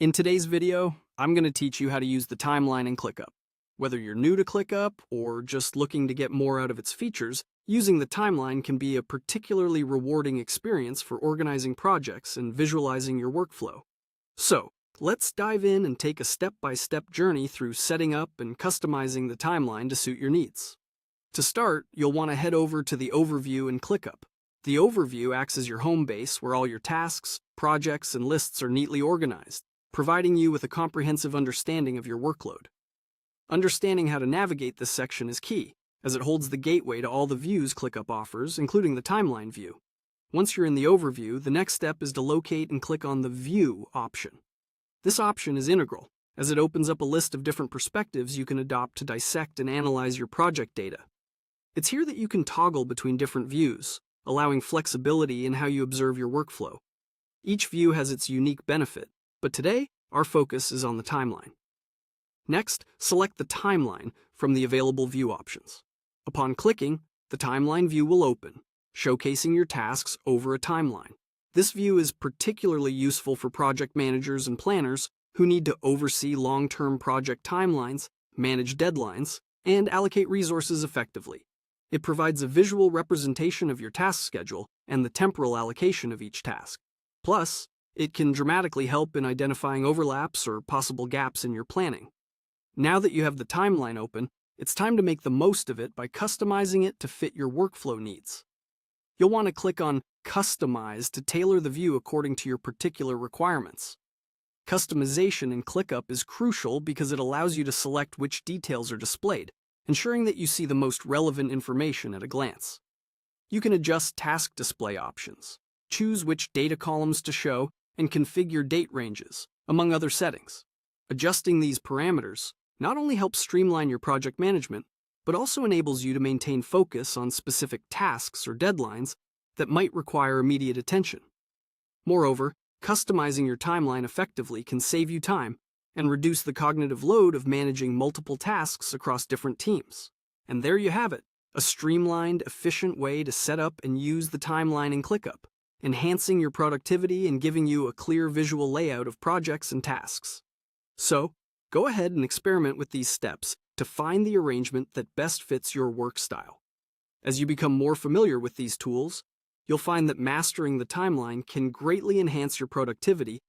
In today's video, I'm going to teach you how to use the timeline in Clickup. Whether you're new to Clickup or just looking to get more out of its features, using the timeline can be a particularly rewarding experience for organizing projects and visualizing your workflow. So, let's dive in and take a step-by-step journey through setting up and customizing the timeline to suit your needs. To start, you'll want to head over to the Overview in Clickup. The Overview acts as your home base where all your tasks, projects, and lists are neatly organized, providing you with a comprehensive understanding of your workload. Understanding how to navigate this section is key, as it holds the gateway to all the views Clickup offers, including the timeline view. Once you're in the overview, the next step is to locate and click on the View option. This option is integral, as it opens up a list of different perspectives you can adopt to dissect and analyze your project data. It's here that you can toggle between different views, allowing flexibility in how you observe your workflow. Each view has its unique benefit, but today, our focus is on the timeline. Next, select the timeline from the available view options. Upon clicking, the timeline view will open, showcasing your tasks over a timeline. This view is particularly useful for project managers and planners who need to oversee long-term project timelines, manage deadlines, and allocate resources effectively. It provides a visual representation of your task schedule and the temporal allocation of each task. Plus, it can dramatically help in identifying overlaps or possible gaps in your planning. Now that you have the timeline open, it's time to make the most of it by customizing it to fit your workflow needs. You'll want to click on Customize to tailor the view according to your particular requirements. Customization in Clickup is crucial because it allows you to select which details are displayed, ensuring that you see the most relevant information at a glance. You can adjust task display options, choose which data columns to show, and configure date ranges, among other settings. Adjusting these parameters not only helps streamline your project management, but also enables you to maintain focus on specific tasks or deadlines that might require immediate attention. Moreover, customizing your timeline effectively can save you time and reduce the cognitive load of managing multiple tasks across different teams. And there you have it, a streamlined, efficient way to set up and use the timeline in Clickup, enhancing your productivity and giving you a clear visual layout of projects and tasks. So, go ahead and experiment with these steps to find the arrangement that best fits your work style. As you become more familiar with these tools, you'll find that mastering the timeline can greatly enhance your productivity